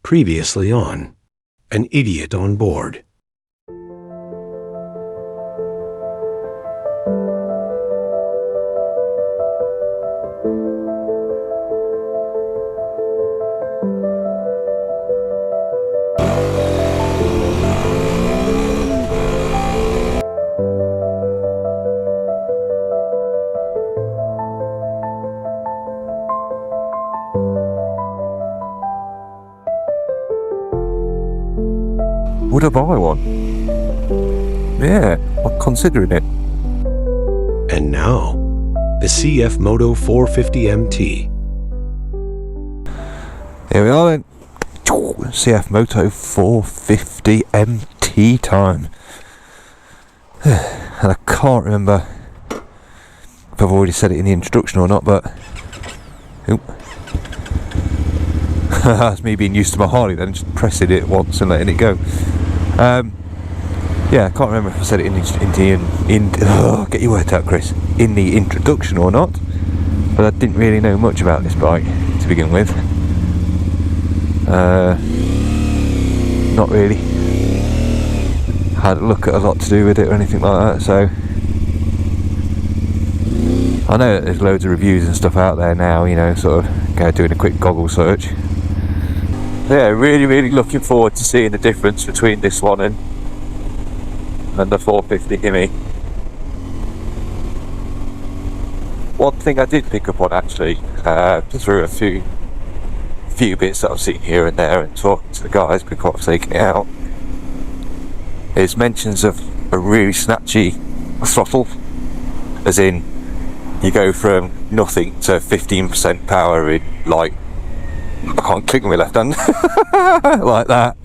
Previously on An Idiot on Board. Would I buy one? Yeah, I'm considering it. And now, the CFmoto 450MT. Here we are then. CFmoto 450MT time. And I can't remember if I've already said it in the introduction or not, but... Oop. That's me being used to my Harley then, just pressing it once and letting it go. Yeah, I can't remember if I said it get your words out, Chris, in the introduction or not, but I didn't really know much about this bike to begin with. Not really had a look at a lot to do with it or anything like that, so I know that there's loads of reviews and stuff out there now, you know, sort of doing a quick Google search. Yeah, really looking forward to seeing the difference between this one and the 450 Himi. One thing I did pick up on actually, through a few bits that I've seen here and there and talking to the guys before I've taken it out, is mentions of a really snatchy throttle, as in you go from nothing to 15% power in like, I can't click with my left hand like that.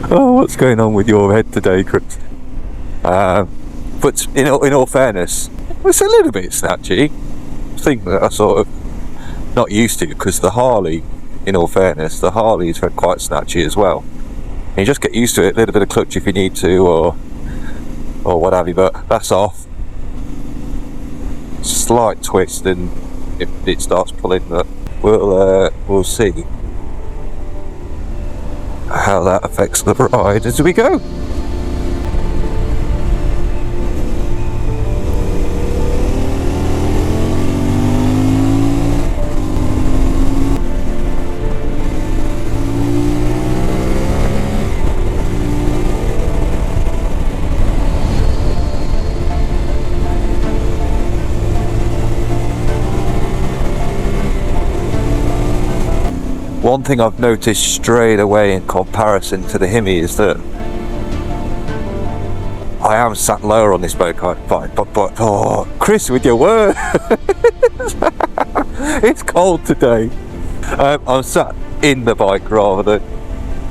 Oh, what's going on with your head today, Chris? But in all fairness, it's a little bit snatchy. Thing that I sort of not used to, because the Harley, in all fairness, the Harley is quite snatchy as well. And you just get used to it, a little bit of clutch if you need to, or what have you. But that's off. Slight twist and it starts pulling, but we'll see how that affects the ride as we go. One thing I've noticed straight away in comparison to the Himi is that I am sat lower on this bike, but Chris, with your word, it's cold today. I'm sat in the bike rather than,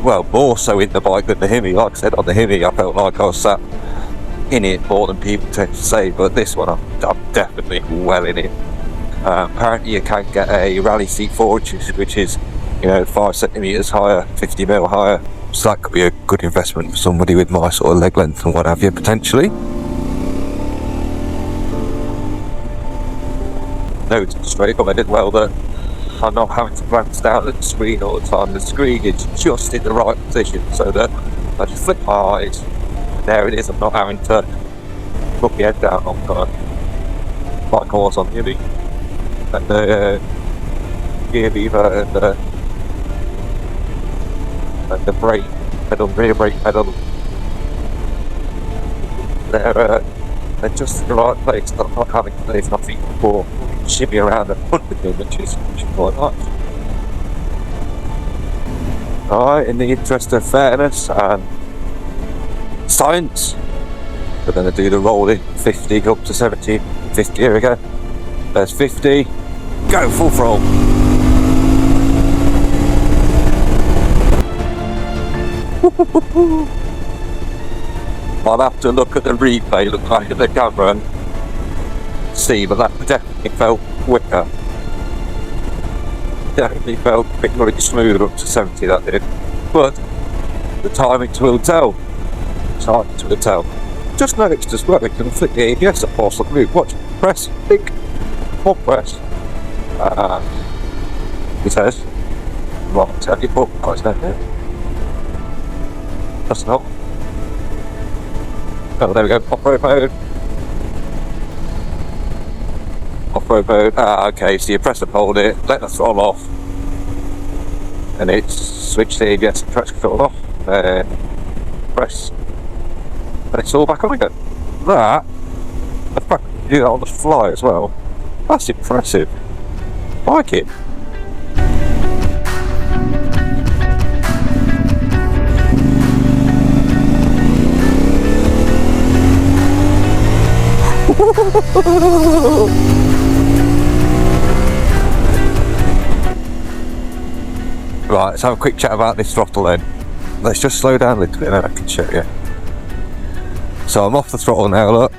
well, more so in the bike than the Himi. Like I said, on the Himi I felt like I was sat in it more than people tend to say, but this one I'm definitely well in it. Apparently you can get a rally seat forward, which is, you know, 5 centimetres higher, 50 mil higher, so that could be a good investment for somebody with my sort of leg length and what have you, potentially. Noted straight up, I did well that I'm not having to glance down at the screen all the time. The screen is just in the right position so that I just flip my eyes and there it is. I'm not having to put my head down on time like I was on the Himi and the gear lever and the brake pedal, rear brake pedal, they're just in the right place. I'm not having to leave my feet before shimmy around and punt with them, which is quite nice. Alright, in the interest of fairness and science, we're going to do the rolling 50 up to 70, 50, here we go. There's 50, go full throttle. I'll have to look at the replay, look back at the camera and see, but that definitely felt quicker. Definitely felt a bit more smooth up to 70, that did. But the timing will tell. Just noticed as well, you can flick the ABS at force like move. Watch, press, think, one press. It says Right, tell you what, guys, don't do. That's not. Oh, there we go. Off-road mode. Off-road mode. Ah, okay. So you press and hold it, let the throttle off, and it's switch the ABS and traction control off. Press, and it's all back on again. That. The fact that you do that on the fly as well. That's impressive. Like it. Right, let's have a quick chat about this throttle then. Let's just slow down a little bit and then I can show you. So I'm off the throttle now, look.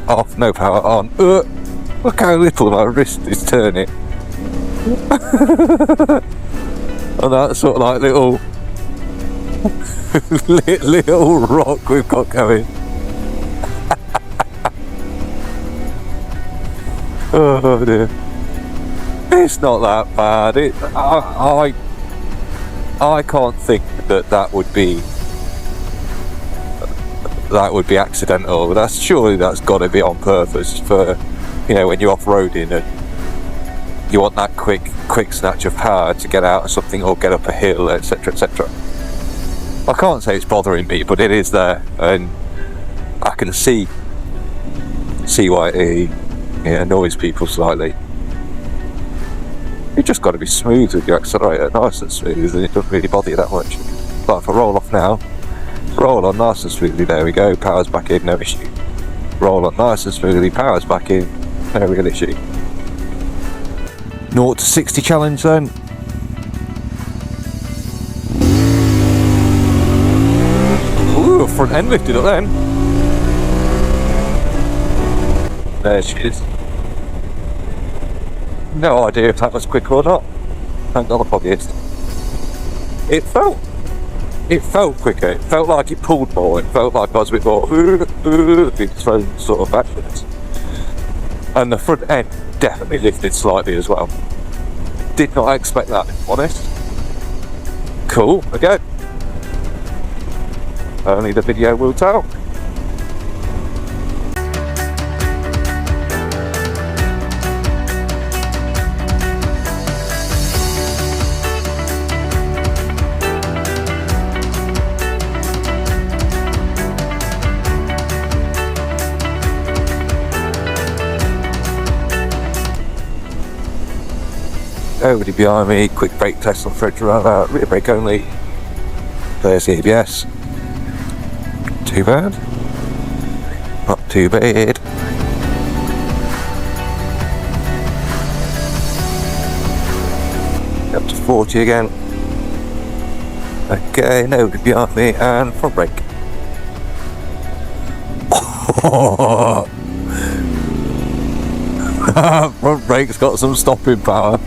Off, no power on. Look how little my wrist is turning. And that sort of like little little rock we've got going. Oh dear. It's not that bad. I can't think that would be accidental. Surely that's got to be on purpose for, you know, when you're off-roading and you want that quick snatch of power to get out of something or get up a hill, etc, etc. I can't say it's bothering me, but it is there, and I can see why it annoys people slightly. You just got to be smooth with your accelerator, nice and smooth, and it doesn't really bother you that much. But if I roll off now, roll on nice and smoothly, there we go, power's back in, no issue. Roll on nice and smoothly, power's back in, no real issue. 0 to 60 challenge then. Ooh, front end lifted up then. There she is. No idea if that was quick or not. Thank God I probably is. It felt quicker. It felt like it pulled more. It felt like I was a bit more being thrown sort of backwards. And the front end definitely lifted slightly as well. Did not expect that, if I'm honest. Cool, again. Only the video will tell. Nobody behind me, quick brake test on French around rear brake only. There's the ABS. Too bad. Not too bad. Up to 40 again. Okay, nobody behind me, and front brake. Front brake's got some stopping power.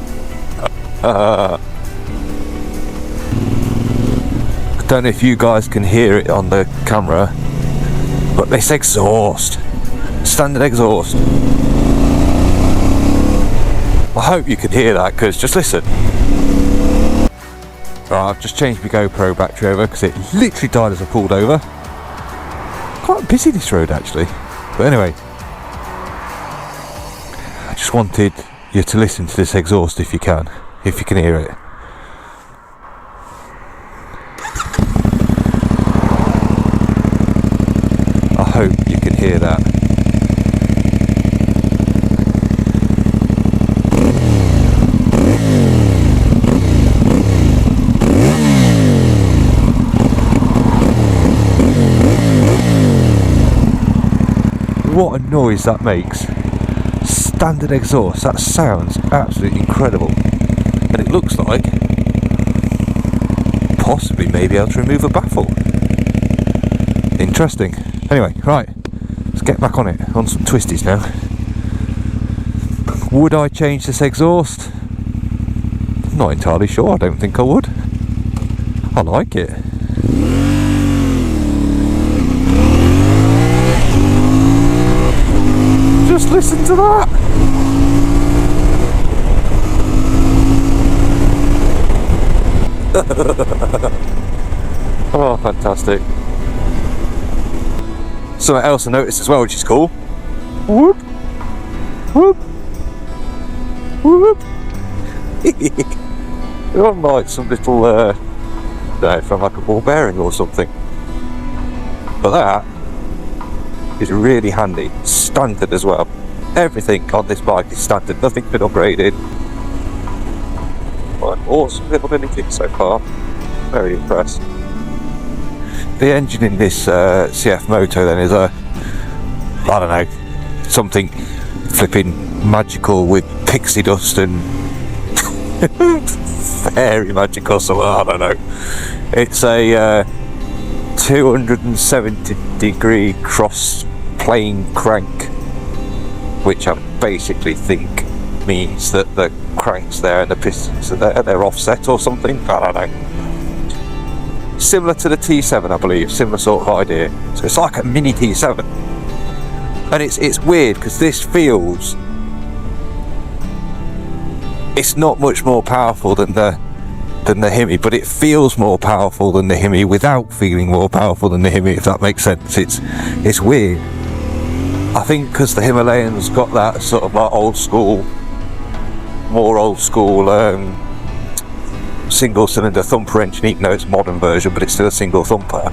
I don't know if you guys can hear it on the camera, but this exhaust, standard exhaust, I hope you can hear that, because just listen. Right, I've just changed my GoPro battery over because it literally died as I pulled over. Quite busy this road actually, but anyway, I just wanted you to listen to this exhaust if you can hear it. I hope you can hear that. What a noise that makes. Standard exhaust, that sounds absolutely incredible. And it looks like possibly maybe able to remove a baffle. Interesting. Anyway, right, let's get back on it, on some twisties now. Would I change this exhaust? Not entirely sure, I don't think I would. I like it. Just listen to that! Oh, fantastic. Something else I noticed as well, which is cool. Whoop, whoop, whoop. They're on like some little, from like a ball bearing or something. But that is really handy. Standard as well. Everything on this bike is standard. Nothing's been upgraded. But awesome little mini-kit so far. Very impressed. The engine in this CFmoto then is I don't know, something flipping magical with pixie dust and fairy magical, so I don't know. It's a 270 degree cross plane crank, which I basically think means that the cranks there and the pistons are there, they're offset or something, I don't know. Similar to the T7, I believe, similar sort of idea. So it's like a mini T7. And it's weird because this feels, it's not much more powerful than the Hemi, but it feels more powerful than the Hemi without feeling more powerful than the Hemi, if that makes sense. It's weird. I think because the Himalayan's got that sort of like more old school single cylinder thumper engine, even though it's a modern version, but it's still a single thumper.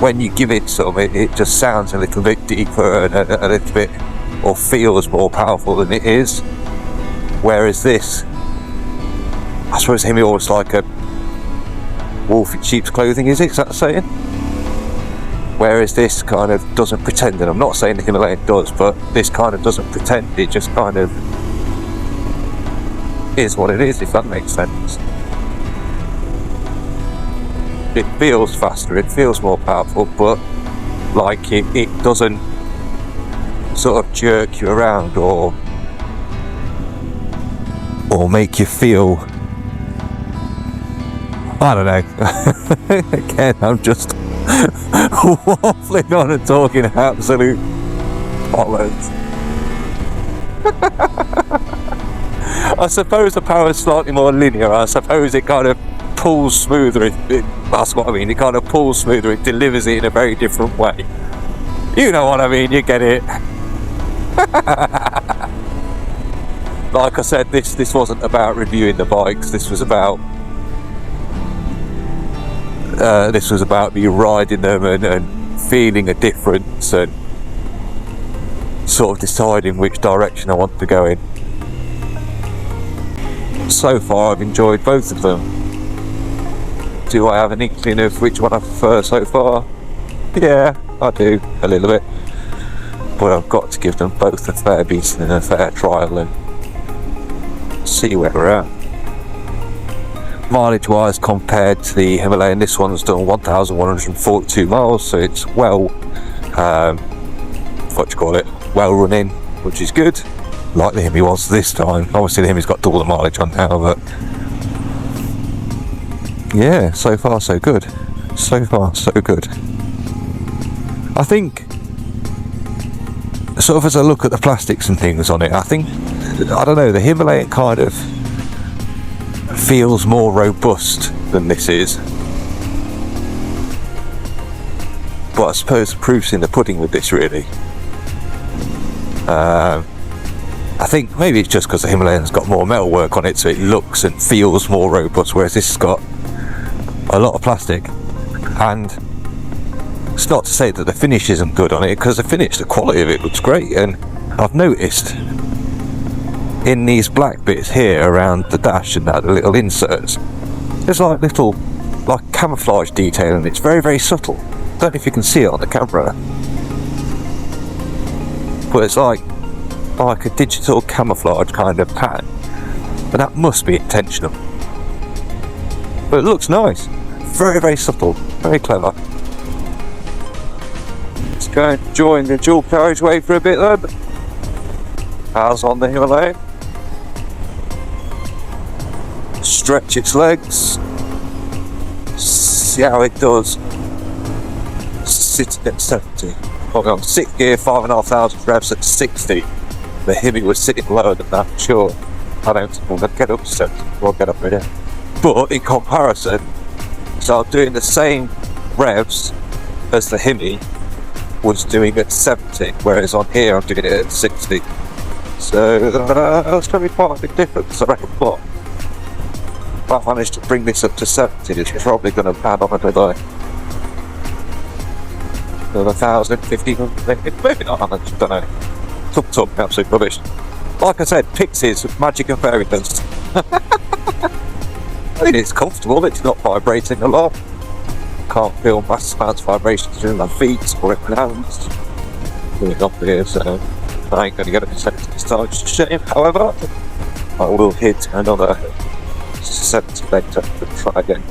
When you give it some, it just sounds a little bit deeper and a little bit, or feels more powerful than it is. Whereas this, I suppose Hemi always like a wolf in sheep's clothing, is that the saying? Whereas this kind of doesn't pretend, and I'm not saying the Himalayan does, but this kind of doesn't pretend, it just kind of is what it is, if that makes sense. It feels faster, it feels more powerful, but like it doesn't sort of jerk you around or make you feel, I don't know. Again, I'm just waffling on and talking absolute bollocks. I suppose the power is slightly more linear. I suppose it kind of pulls smoother. That's what I mean. It kind of pulls smoother. It delivers it in a very different way. You know what I mean. You get it. Like I said, this wasn't about reviewing the bikes. This was about me riding them and feeling a difference and sort of deciding which direction I want to go in. So far I've enjoyed both of them. Do I have an inkling of which one I prefer so far? Yeah, I do, a little bit. But I've got to give them both a fair beating and a fair trial and see where we're at. Mileage wise, compared to the Himalayan, this one's done 1,142 miles, so it's well running, which is good, like the Hemi was this time. Obviously the Hemi's got double the mileage on now, but yeah, so far so good. I think, sort of as I look at the plastics and things on it, I don't know, the Himalayan kind of feels more robust than this is. But I suppose the proof's in the pudding with this, really. I think maybe it's just because the Himalayan's got more metalwork on it, so it looks and feels more robust, whereas this has got a lot of plastic. And it's not to say that the finish isn't good on it, because the quality of it looks great. And I've noticed in these black bits here around the dash and that, the little inserts, there's like little camouflage detail, and it's very, very subtle. Don't know if you can see it on the camera, but it's like a digital camouflage kind of pattern, but that must be intentional. But it looks nice, very, very subtle, very clever. Let's go and join the dual carriageway for a bit then, as on the Himalayan. Stretch its legs, see how it does sitting at 70. Probably on 6th gear, 5,500 revs at 60. The Hemi was sitting lower than that, sure. I don't think I'm going to get up to 70 before I get up there. But in comparison, so I'm doing the same revs as the Hemi was doing at 70, whereas on here I'm doing it at 60. So that's going to be quite a big difference, I reckon. But if I manage to bring this up to 70, it's probably going to add on another 1,000, 1,500, maybe not 100, I don't know. Tum, absolute rubbish. Like I said, pixies, magic and fairy dust. I mean, it's comfortable, it's not vibrating a lot. Can't feel massive amounts of vibrations through my feet or in my hands. Doing up here, so I ain't going to get a percentage this time, just a shame. However, I will hit another 70 later and try again.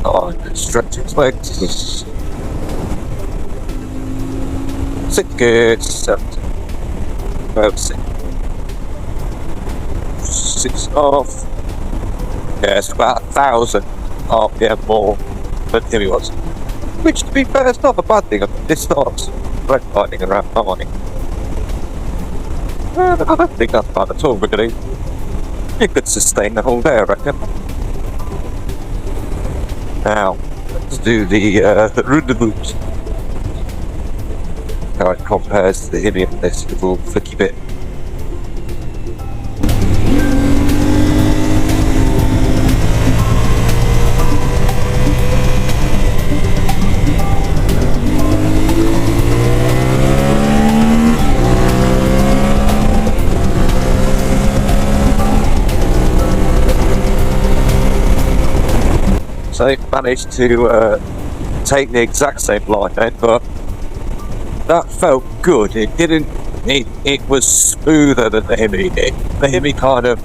Oh, stretch its legs. Sit good, 70. About 6.5. Yeah, it's about 1,000 RPM more than Hemi was. Which, to be fair, it's not a bad thing. This starts red lightning around morning. I don't think that's bad at all, really. You could sustain the whole day, I reckon. Now, let's do the rendezvous. How it compares to the Hemi on this little flicky bit. So I managed to take the exact same line then, but that felt good. It didn't. It was smoother than the Hemi did. The Hemi kind of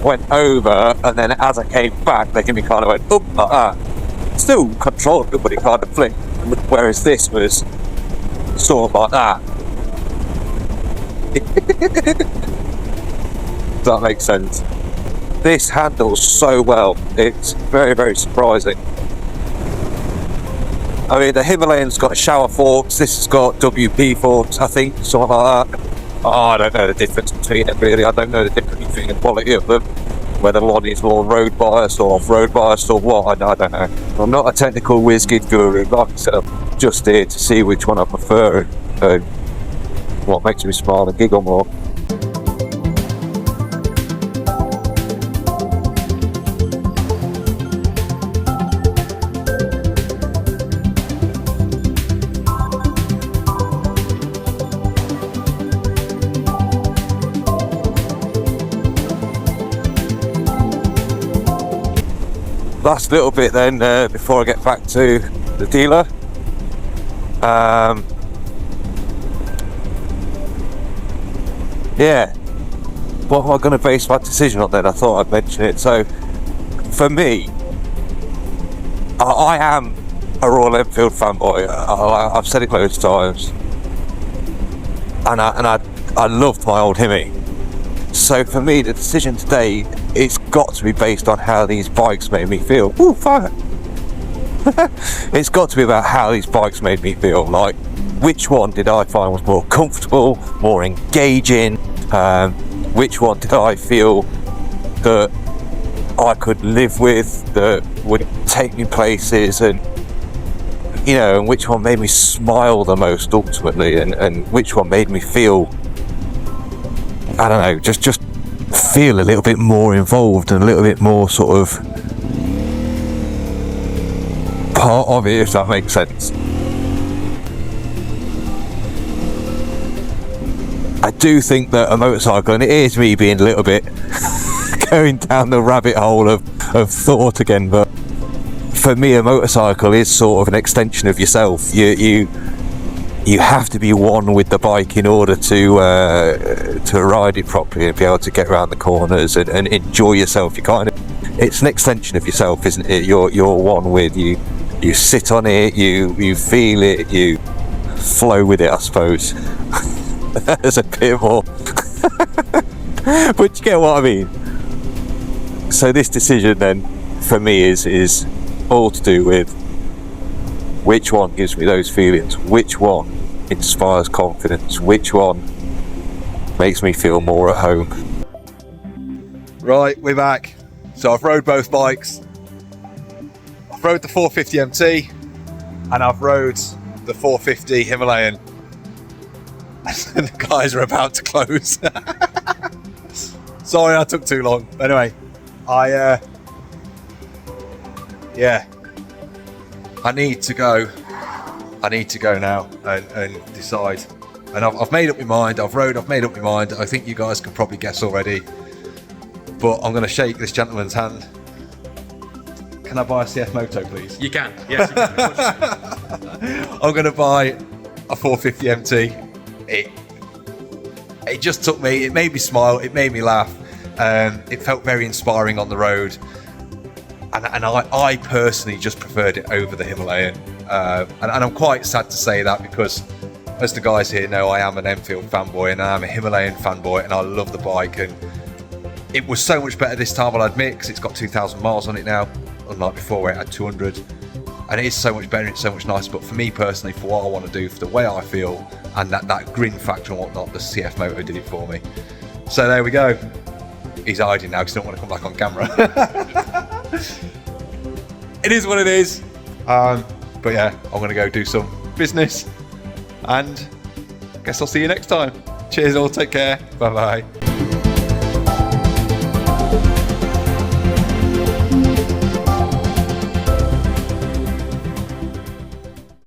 went over, and then as I came back, the Hemi kind of went up like that. Still controlled it, but it kind of flicked. Whereas this was sort of like that. Does that make sense? This handles so well. It's very, very surprising. I mean, the Himalayan's got shower forks, this has got WP forks, I think, something like that. Oh, I don't know the difference between it, really. I don't know the difference between the quality of them. Whether one is more road biased or off-road biased or what, I don't know. I'm not a technical whiz-kid guru, like I said, I'm just here to see which one I prefer and what makes me smile and giggle more. Last little bit then before I get back to the dealer. Yeah, what am I going to base my decision on then? I thought I'd mention it. So for me, I am a Royal Enfield fanboy. I've said it loads of times, and I loved my old Hemi. So for me, the decision today, it's got to be based on how these bikes made me feel. Ooh, fire! It's got to be about how these bikes made me feel. Like, which one did I find was more comfortable, more engaging? Which one did I feel that I could live with, that would take me places, and you know, and which one made me smile the most ultimately, and which one made me feel, I don't know, just feel a little bit more involved and a little bit more sort of part of it, if that makes sense. I do think that a motorcycle, and it is me being a little bit going down the rabbit hole of thought again, but for me a motorcycle is sort of an extension of yourself. You have to be one with the bike in order to ride it properly and be able to get around the corners and enjoy yourself. It's an extension of yourself, isn't it? You're one with you. You sit on it, you feel it, you flow with it, I suppose. There's a bit more, but you get what I mean. So this decision then for me is all to do with which one gives me those feelings, which one inspires confidence, which one makes me feel more at home. Right, we're back. So I've rode both bikes. I've rode the 450 MT and I've rode the 450 Himalayan. And the guys are about to close. Sorry I took too long. Anyway, I need to go. I need to go now and decide. And I've made up my mind. I've made up my mind. I think you guys can probably guess already. But I'm going to shake this gentleman's hand. Can I buy a CFmoto, please? You can. Yes, you can. I'm going to buy a 450 MT. It just took me. It made me smile. It made me laugh. It felt very inspiring on the road. And I personally just preferred it over the Himalayan. And I'm quite sad to say that because, as the guys here know, I am an Enfield fanboy and I am a Himalayan fanboy and I love the bike. And it was so much better this time, I'll admit, because it's got 2,000 miles on it now, unlike before where it had 200. And it is so much better, it's so much nicer. But for me personally, for what I want to do, for the way I feel, and that grin factor and whatnot, the CFmoto did it for me. So there we go. He's hiding now because he don't want to come back on camera. It is what it is. But yeah, I'm going to go do some business. And I guess I'll see you next time. Cheers all, take care. Bye bye.